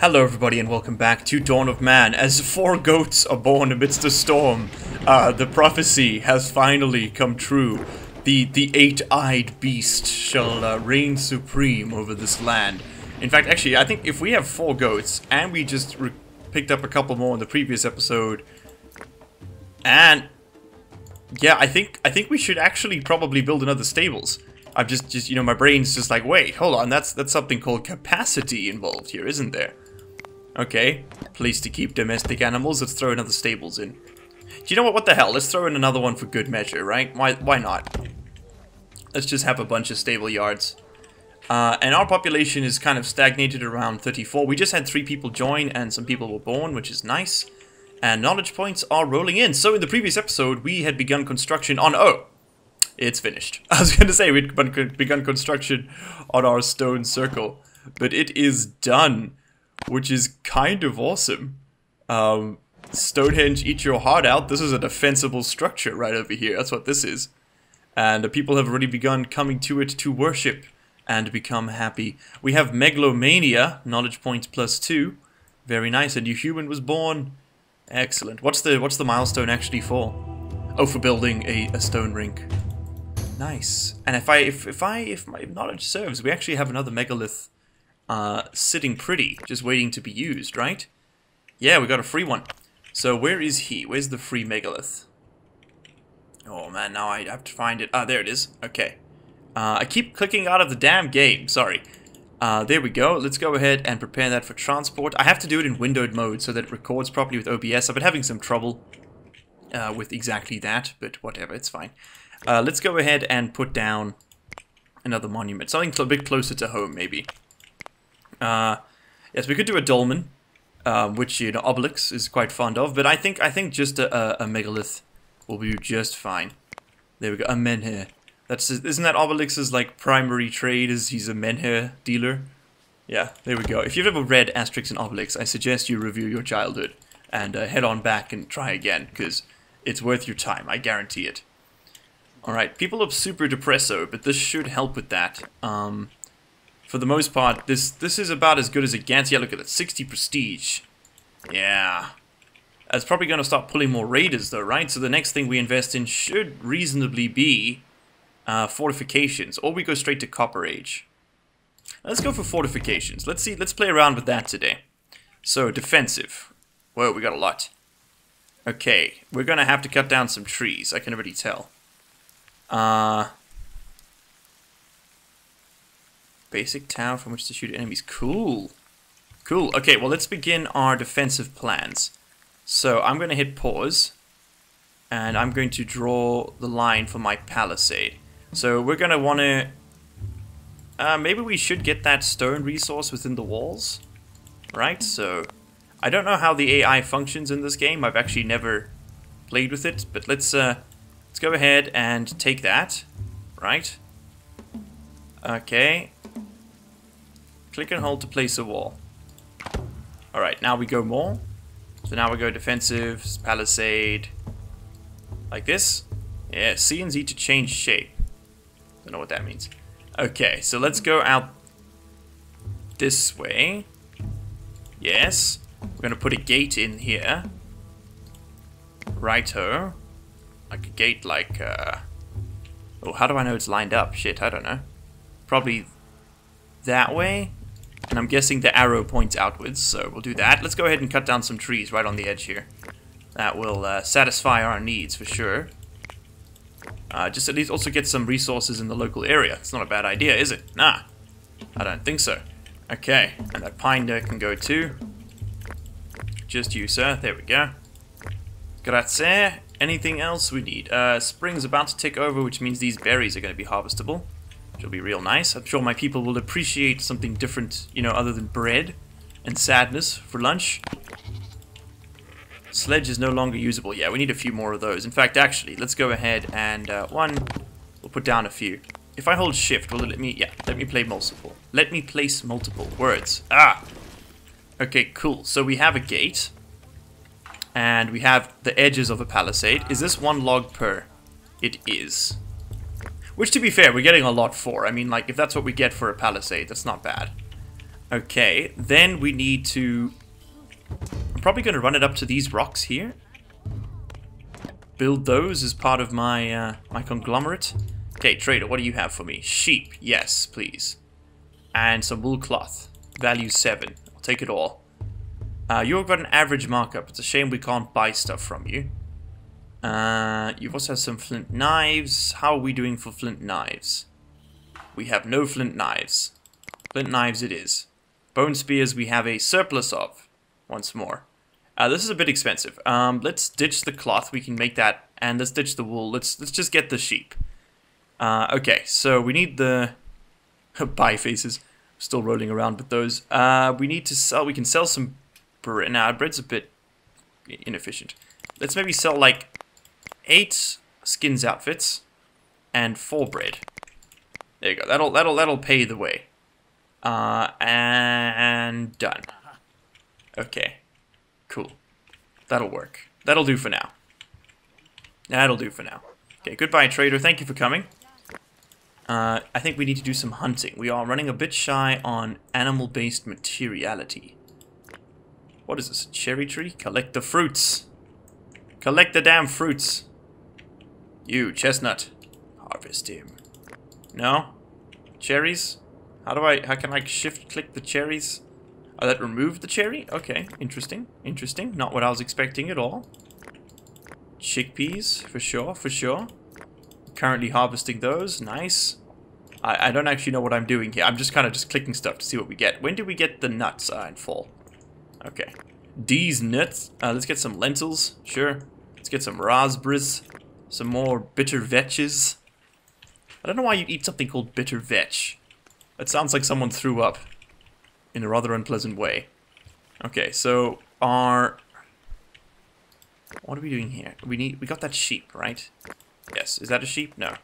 Hello everybody and welcome back to Dawn of Man. As 4 goats are born amidst a storm, the prophecy has finally come true. The eight-eyed beast shall reign supreme over this land. In fact, actually, I think if we have 4 goats, and we just picked up a couple more in the previous episode, and yeah, I think we should actually probably build another stables. I'm just you know, my brain's just like, wait, hold on, that's something called capacity involved here, isn't there? Okay, place to keep domestic animals, let's throw another stables in. Do you know what the hell, let's throw in another one for good measure, right? Why not? Let's just have a bunch of stable yards. And our population is kind of stagnated around 34. We just had 3 people join and some people were born, which is nice. And knowledge points are rolling in. So in the previous episode, we had begun construction on... Oh! It's finished. I was going to say we'd begun construction on our stone circle. But it is done. Which is kind of awesome. Stonehenge, eat your heart out. This is a defensible structure right over here. That's what this is. And the people have already begun coming to it to worship and become happy. We have Megalomania, knowledge points +2. Very nice. A new human was born. Excellent. What's the milestone actually for? Oh, for building a stone rink. Nice. And if my knowledge serves, we actually have another megalith sitting pretty, just waiting to be used, right? Yeah, we got a free one. So where is he? Where's the free megalith? Oh man, now I have to find it. Ah, there it is. Okay. I keep clicking out of the damn game. Sorry. There we go. Let's go ahead and prepare that for transport. I have to do it in windowed mode so that it records properly with OBS. I've been having some trouble with exactly that, but whatever, it's fine. Let's go ahead and put down another monument. Something a bit closer to home, maybe. Yes, we could do a dolmen, which, you know, Obelix is quite fond of, but I think just a megalith will be just fine. There we go, a menhir. Isn't that Obelix's, like, primary trade, is he's a menhir dealer? Yeah, there we go. If you've ever read Asterix and Obelix, I suggest you review your childhood, and head on back and try again, because it's worth your time, I guarantee it. Alright, people are super depresso, but this should help with that. For the most part, this is about as good as it gets. Yeah, look at it, 60 prestige. Yeah. That's probably going to start pulling more raiders though, right? So the next thing we invest in should reasonably be fortifications. Or we go straight to Copper Age. Let's go for fortifications. Let's play around with that today. So, defensive. Whoa, we got a lot. Okay, we're going to have to cut down some trees, I can already tell. Basic tower from which to shoot enemies. Cool. Cool. Okay, well, let's begin our defensive plans. So, I'm going to hit pause. And I'm going to draw the line for my palisade. So, we're going to want to... maybe we should get that stone resource within the walls. Right? So, I don't know how the AI functions in this game. I've actually never played with it. But let's go ahead and take that. Right? Okay. Click and hold to place a wall. Alright, now we go more. So now we go defensive, palisade. Like this. Yeah, C and Z to change shape. Don't know what that means. Okay, so let's go out this way. Yes. We're going to put a gate in here. Righto. Like a gate like... Oh, how do I know it's lined up? Shit, I don't know. Probably that way. And I'm guessing the arrow points outwards, so we'll do that. Let's go ahead and cut down some trees right on the edge here. That will satisfy our needs for sure. Just at least also get some resources in the local area. It's not a bad idea, is it? Nah, I don't think so. Okay, and that pine there can go too. Just you, sir. There we go. Grazie. Anything else we need? Spring's about to tick over, which means these berries are going to be harvestable. Which will be real nice. I'm sure my people will appreciate something different, you know, other than bread and sadness for lunch. Sledge is no longer usable. Yeah, we need a few more of those. In fact, actually, let's go ahead and we'll put down a few. If I hold shift, will it let me, yeah, let me play multiple. Let me place multiple words. Ah! Okay, cool. So we have a gate. And we have the edges of a palisade. Is this 1 log per? It is. Which, to be fair, we're getting a lot for. I mean, like, if that's what we get for a palisade, that's not bad. Okay, then we need to... I'm probably going to run it up to these rocks here. Build those as part of my my conglomerate. Okay, trader, what do you have for me? Sheep, yes, please. And some wool cloth. Value 7. I'll take it all. You've got an average markup. It's a shame we can't buy stuff from you. You've also some flint knives. How are we doing for flint knives? We have no flint knives. Flint knives it is. Bone spears we have a surplus of. Once more. This is a bit expensive. Let's ditch the cloth. We can make that. And let's ditch the wool. Let's just get the sheep. Okay, so we need the... pie faces. Still rolling around with those. We need to sell... We can sell some bread. Nah, bread's a bit inefficient. Let's maybe sell like 8 skins outfits and 4 bread. There you go. That'll pay the way. And done. Okay. Cool. That'll work. That'll do for now. That'll do for now. Okay, goodbye trader. Thank you for coming. I think we need to do some hunting. We are running a bit shy on animal-based materiality. What is this? A cherry tree? Collect the fruits. Collect the damn fruits. You, chestnut. Harvest him. No? Cherries? How can I shift-click the cherries? Oh, that removed the cherry? Okay, interesting. Interesting. Not what I was expecting at all. Chickpeas, for sure, for sure. Currently harvesting those. Nice. I don't actually know what I'm doing here. I'm just kind of clicking stuff to see what we get. When do we get the nuts? In fall. Okay. These nuts. Let's get some lentils. Sure. Let's get some raspberries. Some more bitter vetches. I don't know why you eat something called bitter vetch. That sounds like someone threw up. In a rather unpleasant way. Okay, so our... What are we doing here? We got that sheep, right? Yes. Is that a sheep? No.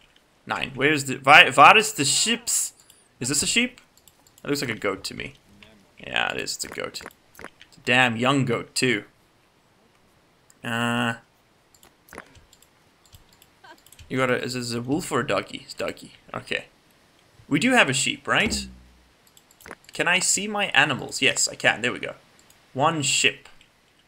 9. Where's the... Where is the sheeps? Is this a sheep? It looks like a goat to me. Yeah, it is. It's a goat. It's a damn young goat, too. You got a... Is this a wolf or a doggy? It's doggy. Okay. We do have a sheep, right? Can I see my animals? Yes, I can. There we go. 1 ship.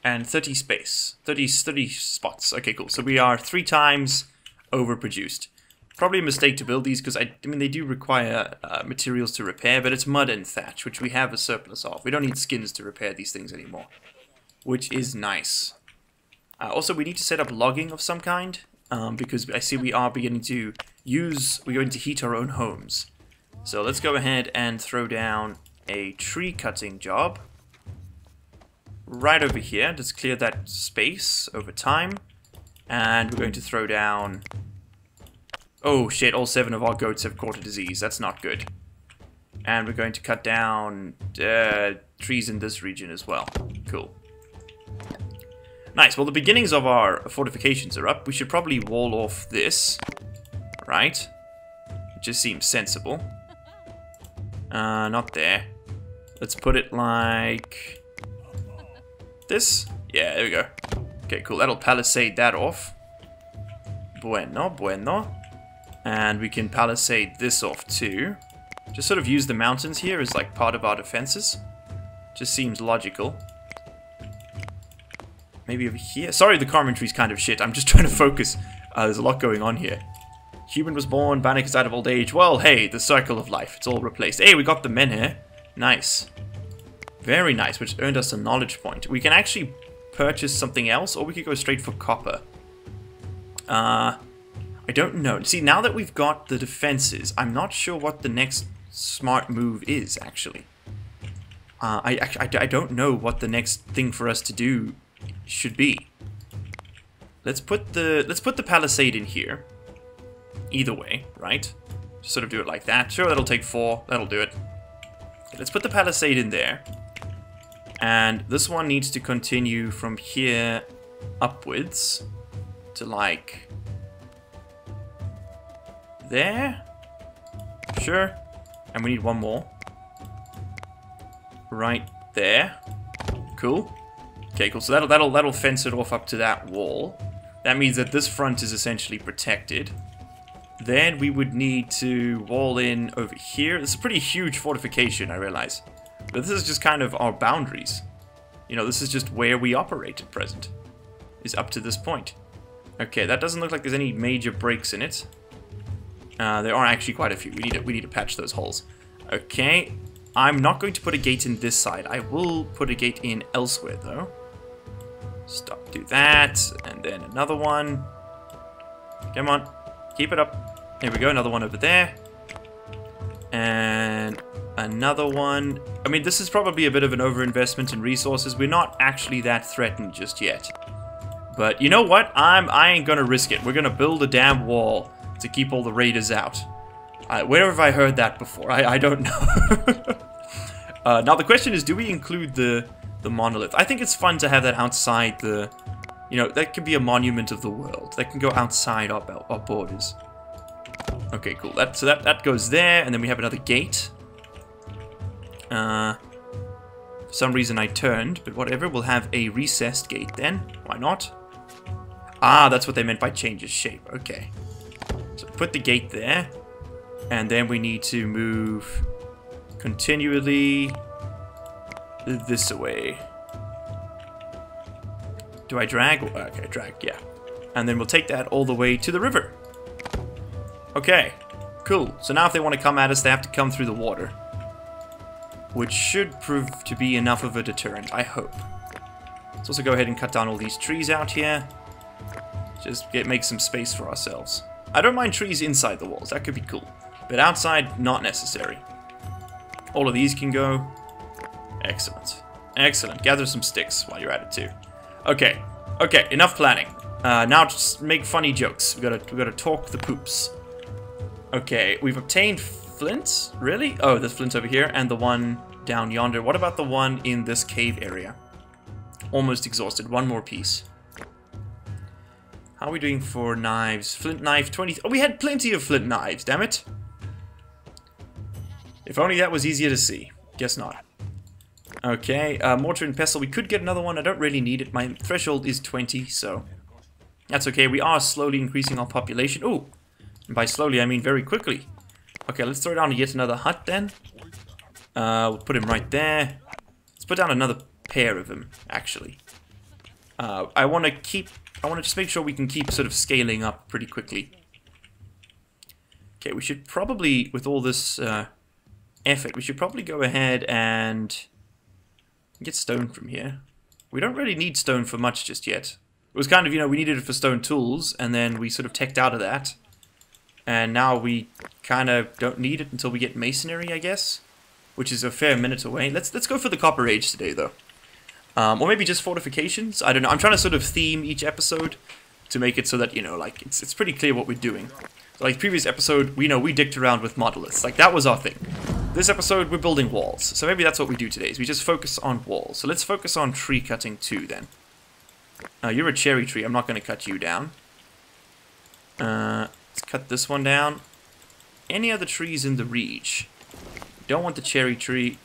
And 30 space. 30 spots. Okay, cool. So we are 3 times overproduced. Probably a mistake to build these because, I mean, they do require materials to repair, but it's mud and thatch, which we have a surplus of. We don't need skins to repair these things anymore, which is nice. Also, we need to set up logging of some kind, because I see we are beginning to we're going to heat our own homes. So let's go ahead and throw down a tree cutting job. Right over here, just clear that space over time. And we're going to throw down... Oh shit, all 7 of our goats have caught a disease. That's not good. And we're going to cut down trees in this region as well. Cool. Nice, well the beginnings of our fortifications are up. We should probably wall off this. Right? It just seems sensible. Not there. Let's put it like... this? Yeah, there we go. Okay, cool. That'll palisade that off. Bueno, bueno. And we can palisade this off too. Just sort of use the mountains here as like part of our defenses. Just seems logical. Maybe over here. Sorry, the commentary kind of shit. I'm just trying to focus. There's a lot going on here. Human was born, Bannock is out of old age. Well, hey, the circle of life. It's all replaced. Hey, we got the men here. Nice. Very nice, which earned us a knowledge point. We can actually purchase something else, or we could go straight for copper. I don't know. See, now that we've got the defenses, I'm not sure what the next smart move is, actually. I don't know what the next thing for us to do should be. Let's put the palisade in here. Either way, right? Just sort of do it like that. Sure, that'll take 4. That'll do it. Okay, let's put the palisade in there. And this one needs to continue from here upwards to like there. Sure. And we need one more. Right there. Cool. Okay, cool. So that'll fence it off up to that wall. That means that this front is essentially protected. Then we would need to wall in over here. It's a pretty huge fortification, I realize. But this is just kind of our boundaries. You know, this is just where we operate at present. Is up to this point. Okay, that doesn't look like there's any major breaks in it. There are actually quite a few. We need to patch those holes. Okay, I'm not going to put a gate in this side. I will put a gate in elsewhere, though. Stop, do that, and then another one. Come on, keep it up. There we go, another one over there. And another one. I mean, this is probably a bit of an overinvestment in resources. We're not actually that threatened just yet. But you know what? I ain't gonna risk it. We're gonna build a damn wall to keep all the raiders out. Where have I heard that before? I don't know. Now the question is, do we include the monolith? I think it's fun to have that outside the... You know, that could be a monument of the world. That can go outside our borders. Okay, cool. So that goes there, and then we have another gate. For some reason I turned, but whatever. We'll have a recessed gate then. Why not? Ah, that's what they meant by changes shape. Okay. So put the gate there. And then we need to move continually this away. Do I drag? Okay, drag, yeah. And then we'll take that all the way to the river. Okay, cool. So now if they want to come at us, they have to come through the water. Which should prove to be enough of a deterrent, I hope. Let's also go ahead and cut down all these trees out here. Just make some space for ourselves. I don't mind trees inside the walls, that could be cool. But outside, not necessary. All of these can go. Excellent. Excellent. Gather some sticks while you're at it too. Okay. Okay, enough planning. Now just make funny jokes. We gotta talk the poops. Okay, we've obtained flint? Really? Oh, there's flint over here, and the one down yonder. What about the one in this cave area? Almost exhausted. One more piece. How are we doing for knives? Flint knife, 20... Oh, we had plenty of flint knives, damn it. If only that was easier to see. Guess not. Okay, mortar and pestle. We could get another one. I don't really need it. My threshold is 20, so... That's okay. We are slowly increasing our population. Oh, and by slowly, I mean very quickly. Okay, let's throw down yet another hut then. We'll put him right there. Let's put down another pair of them, actually. I want to just make sure we can keep sort of scaling up pretty quickly. Okay, we should probably, with all this effort, we should probably go ahead and get stone from here. We don't really need stone for much just yet. It was kind of, you know, we needed it for stone tools, and then we sort of teched out of that. And now we kind of don't need it until we get masonry, I guess. Which is a fair minute away. Let's go for the Copper Age today, though. Or maybe just fortifications. I don't know. I'm trying to sort of theme each episode to make it so that, you know, like, it's pretty clear what we're doing. So, like, previous episode, we dicked around with monoliths. Like, that was our thing. This episode, we're building walls. So maybe that's what we do today, is we just focus on walls. So let's focus on tree cutting too, then. You're a cherry tree. I'm not going to cut you down. Let's cut this one down. Any other trees in the reach? Don't want the cherry tree.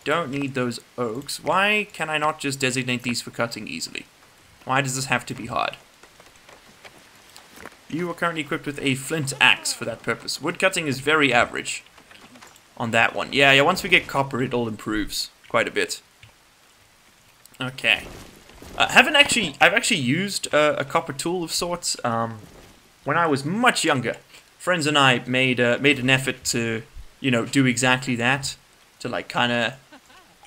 Don't need those oaks. Why can I not just designate these for cutting easily? Why does this have to be hard? You are currently equipped with a flint axe for that purpose. Wood cutting is very average on that one. Yeah, once we get copper, it all improves quite a bit. Okay. I've actually used a copper tool of sorts. When I was much younger, friends and I made an effort to, you know, do exactly that. To, like, kind of,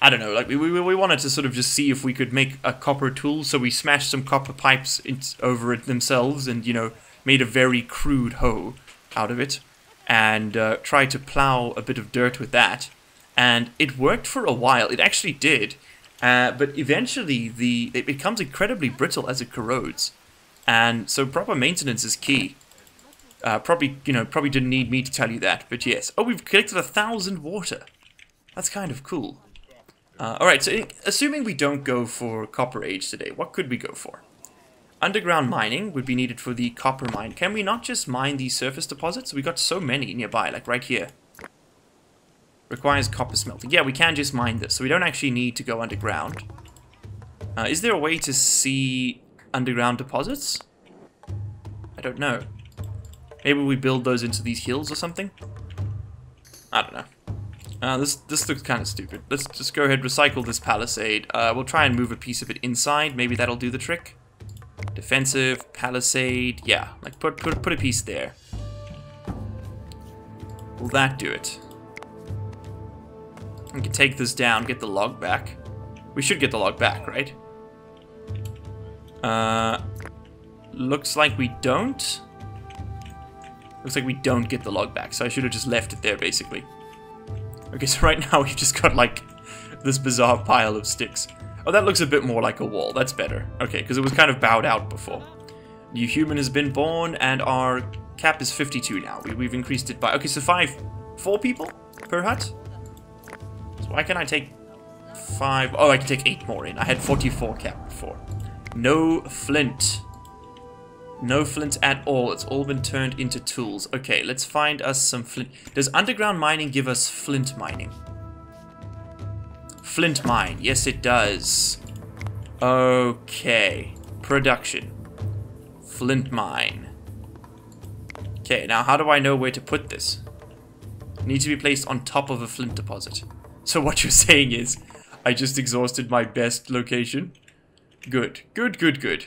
I don't know, like, we wanted to sort of just see if we could make a copper tool, so we smashed some copper pipes over it themselves and, you know, made a very crude hoe out of it, and tried to plow a bit of dirt with that, and it worked for a while. It actually did, but eventually it becomes incredibly brittle as it corrodes, and so proper maintenance is key. Probably didn't need me to tell you that, but yes. Oh, we've collected 1,000 water. That's kind of cool. Alright, so assuming we don't go for Copper Age today, what could we go for? Underground mining would be needed for the copper mine. Can we not just mine these surface deposits? We got so many nearby, like right here. Requires copper smelting. Yeah, we can just mine this, so we don't actually need to go underground. Is there a way to see underground deposits? I don't know. Maybe we build those into these hills or something? I don't know. This looks kind of stupid. Let's just go ahead and recycle this palisade. We'll try and move a piece of it inside. Maybe that'll do the trick. Defensive, palisade, yeah. Like, put a piece there. Will that do it? We can take this down, get the log back. We should get the log back, right? Looks like we don't. Looks like we don't get the log back, so I should have just left it there, basically. Okay, so right now we've just got, like, this bizarre pile of sticks. Oh, that looks a bit more like a wall. That's better. Okay, because it was kind of bowed out before. New human has been born, and our cap is 52 now. We've increased it by... Okay, so 4 people per hut? So why can't I take 5... Oh, I can take 8 more in. I had 44 cap before. No flint. No flint at all. It's all been turned into tools. Okay, let's find us some flint. Does underground mining give us flint mining? Flint mine. Yes, it does. Okay. Production. Flint mine. Okay, now how do I know where to put this? It needs to be placed on top of a flint deposit. So what you're saying is, I just exhausted my best location? Good. Good, good, good.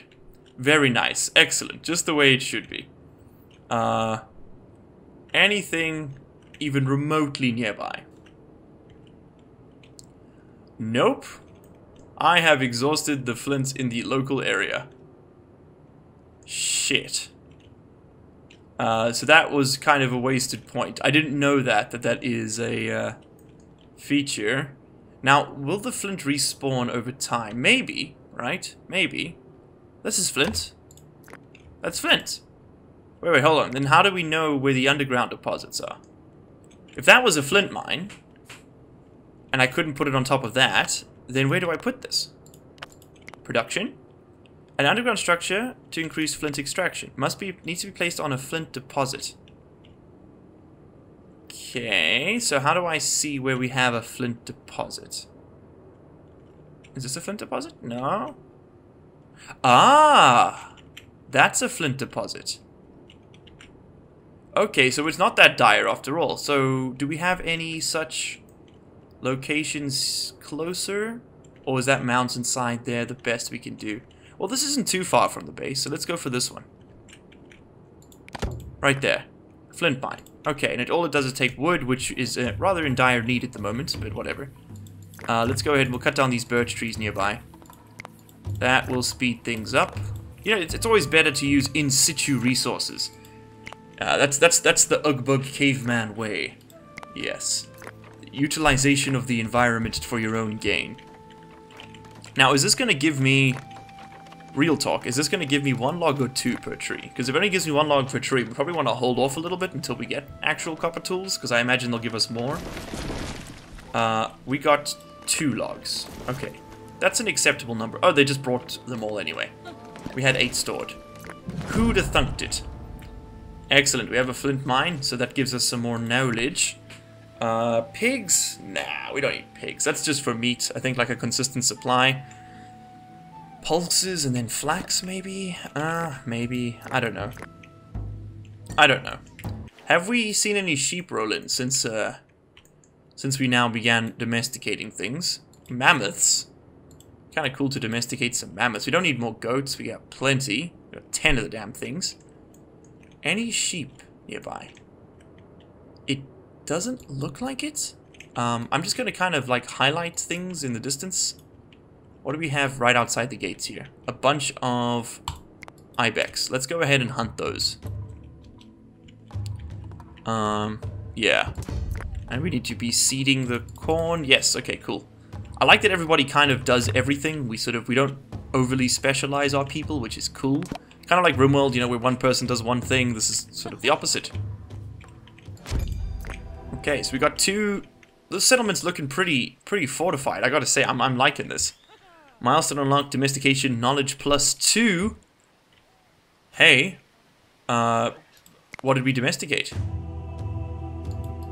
Very nice. Excellent. Just the way it should be. Anything even remotely nearby? Nope. I have exhausted the flints in the local area. Shit. So that was kind of a wasted point. I didn't know that is a feature. Now, will the flint respawn over time? Maybe, right? Maybe. This is flint. That's flint. Wait, hold on. Then how do we know where the underground deposits are? If that was a flint mine, and I couldn't put it on top of that, then where do I put this? Production? An underground structure to increase flint extraction. Needs to be placed on a flint deposit. Okay, so how do I see where we have a flint deposit? Is this a flint deposit? No. Ah! That's a flint deposit. Okay, so it's not that dire after all. So, do we have any such locations closer? Or is that mountainside there the best we can do? Well, this isn't too far from the base, so let's go for this one. Right there. Flint mine. Okay, and all it does is take wood, which is rather in dire need at the moment, but whatever. Let's go ahead and we'll cut down these birch trees nearby. That will speed things up. You know, it's always better to use in situ resources. That's the Ugbug caveman way. Yes. Utilization of the environment for your own gain. Now, is this going to give me... Real talk, is this going to give me 1 log or 2 per tree? Because if it only gives me 1 log per tree, we probably want to hold off a little bit until we get actual copper tools, because I imagine they'll give us more. We got 2 logs. Okay. That's an acceptable number. Oh, they just brought them all anyway. We had 8 stored. Who'd have thunked it? Excellent, we have a flint mine, so that gives us some more knowledge. Pigs? Nah, we don't eat pigs. That's just for meat. I think like a consistent supply. Pulses and then flax, maybe? Maybe. I don't know. I don't know. Have we seen any sheep roll in since we now began domesticating things? Mammoths? Kind of cool to domesticate some mammoths. We don't need more goats. We got plenty. We got 10 of the damn things. Any sheep nearby? It doesn't look like it. I'm just going to kind of like highlight things in the distance. What do we have right outside the gates here? A bunch of ibex. Let's go ahead and hunt those. Yeah. And we need to be seeding the corn. Yes, okay, cool. I like that everybody kind of does everything. We don't overly specialize our people, which is cool. Kind of like RimWorld, you know, where one person does one thing. This is sort of the opposite. Okay, so we got 2... The settlement's looking pretty fortified. I gotta say, I'm liking this. Milestone unlocked, domestication, knowledge +2. Hey. What did we domesticate?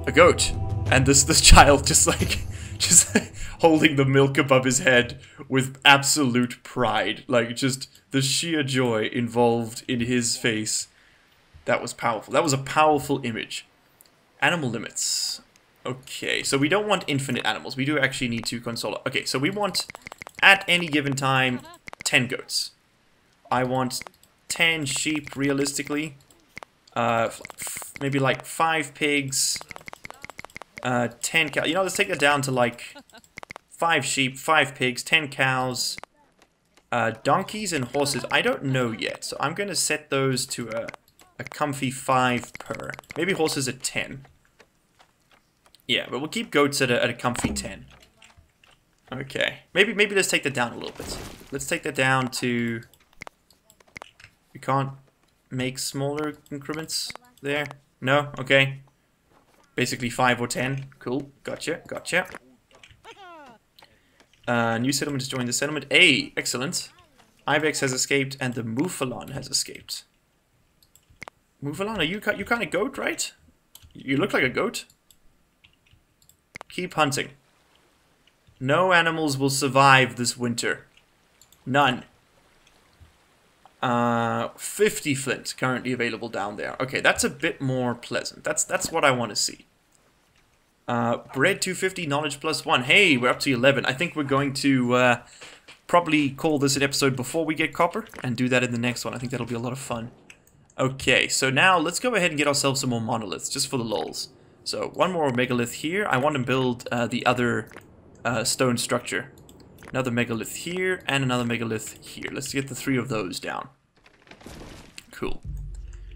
A goat. And this child just holding the milk above his head with absolute pride. Like, just the sheer joy involved in his face. That was powerful. That was a powerful image. Animal limits. Okay, so we don't want infinite animals. We do actually need to console. Okay, so we want, at any given time, 10 goats. I want 10 sheep, realistically. Maybe like 5 pigs. 10 cows. You know, let's take it down to like 5 sheep, 5 pigs, 10 cows. Donkeys and horses, I don't know yet. So I'm going to set those to a comfy 5 per. Maybe horses at 10. Yeah, but we'll keep goats at a comfy 10. Okay. Maybe let's take that down a little bit. Let's take that down to... We can't make smaller increments there? No? Okay. Basically 5 or 10. Cool. Gotcha. Gotcha. New settlement has joined the settlement. Hey, excellent. Ibex has escaped and the Mouflon has escaped. Mouflon, are you kind of goat, right? You look like a goat. Keep hunting. No animals will survive this winter. None. 50 flint currently available down there. Okay, that's a bit more pleasant. That's what I want to see. Bread 250, knowledge +1. Hey, we're up to 11. I think we're going to probably call this an episode before we get copper and do that in the next one. I think that'll be a lot of fun. Okay, so now let's go ahead and get ourselves some more monoliths, just for the lols. So, one more megalith here. I want to build the other stone structure. Another megalith here, and another megalith here. Let's get the 3 of those down. Cool.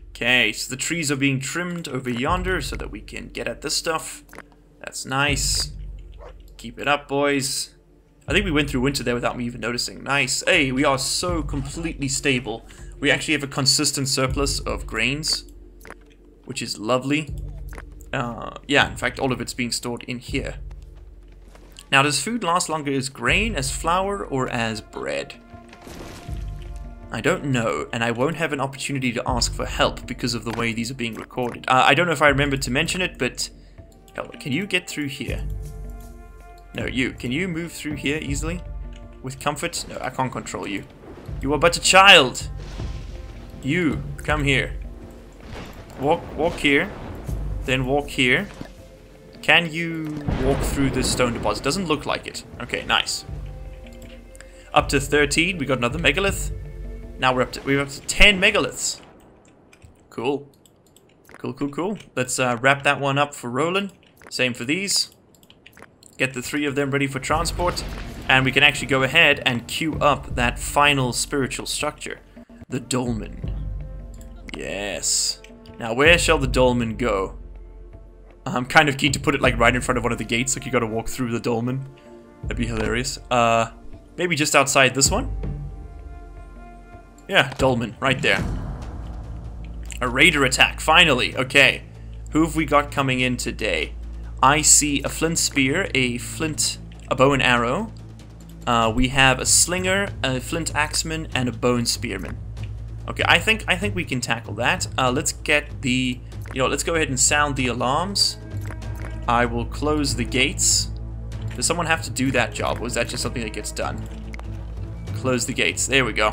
Okay, so the trees are being trimmed over yonder so that we can get at this stuff. That's nice. Keep it up, boys. I think we went through winter there without me even noticing. Nice. Hey, we are so completely stable. We actually have a consistent surplus of grains, which is lovely. Yeah, in fact, all of it's being stored in here. Now, does food last longer as grain, as flour, or as bread? I don't know, and I won't have an opportunity to ask for help because of the way these are being recorded. I don't know if I remembered to mention it, but... Can you get through here? No, you. Can you move through here easily? With comfort? No, I can't control you. You are but a child! You, come here. Walk here. Then walk here. Can you walk through this stone deposit? Doesn't look like it. Okay, nice. Up to 13, we got another megalith. Now we're up to 10 megaliths. Cool. Cool. Let's wrap that one up for Roland. Same for these. Get the 3 of them ready for transport. And we can actually go ahead and queue up that final spiritual structure. The dolmen. Yes. Now where shall the dolmen go? I'm kind of keen to put it like right in front of one of the gates, like you gotta walk through the dolmen. That'd be hilarious. Maybe just outside this one? Yeah, dolmen, right there. A raider attack, finally. Okay. Who have we got coming in today? I see a flint spear, a bow and arrow. We have a slinger, a flint axeman, and a bone spearman. Okay, I think we can tackle that. Let's get the... let's go ahead and sound the alarms. I will close the gates. Does someone have to do that job, or is that just something that gets done? Close the gates. There we go.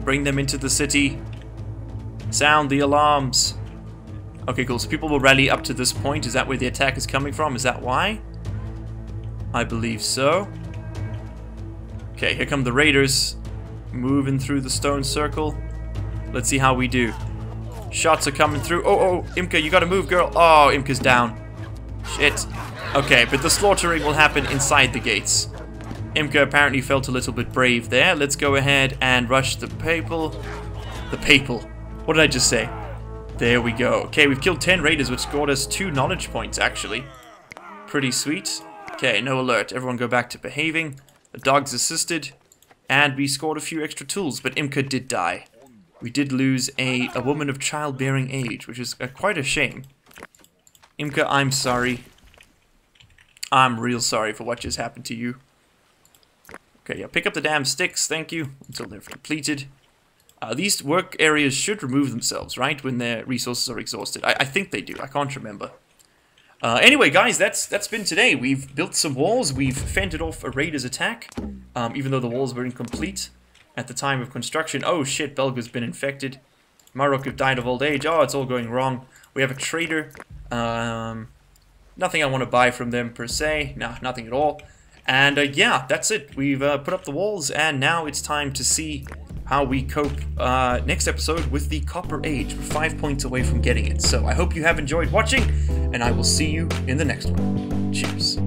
Bring them into the city. Sound the alarms. Okay, cool. So people will rally up to this point. Is that where the attack is coming from? Is that why? I believe so. Okay, here come the raiders. Moving through the stone circle. Let's see how we do. Shots are coming through. Oh, Imka, you gotta move, girl. Oh, Imka's down. Shit. Okay, but the slaughtering will happen inside the gates. Imka apparently felt a little bit brave there. Let's go ahead and rush the papal. The papal. What did I just say? There we go. Okay, we've killed 10 raiders, which scored us 2 knowledge points, actually. Pretty sweet. Okay, no alert. Everyone go back to behaving. The dogs assisted. And we scored a few extra tools, but Imka did die. We did lose a woman of childbearing age, which is quite a shame. Imka, I'm sorry. I'm real sorry for what just happened to you. Okay, yeah, pick up the damn sticks, thank you, until they're depleted. These work areas should remove themselves, right, when their resources are exhausted. I think they do, I can't remember. Anyway, guys, that's been today. We've built some walls, we've fended off a raider's attack, even though the walls were incomplete at the time of construction. Oh shit, Belga's been infected. Marok have died of old age. Oh, it's all going wrong. We have a trader. Nothing I want to buy from them per se. Nah, nothing at all. And yeah, that's it. We've put up the walls, and now it's time to see how we cope next episode with the Copper Age. We're 5 points away from getting it. So I hope you have enjoyed watching, and I will see you in the next one. Cheers.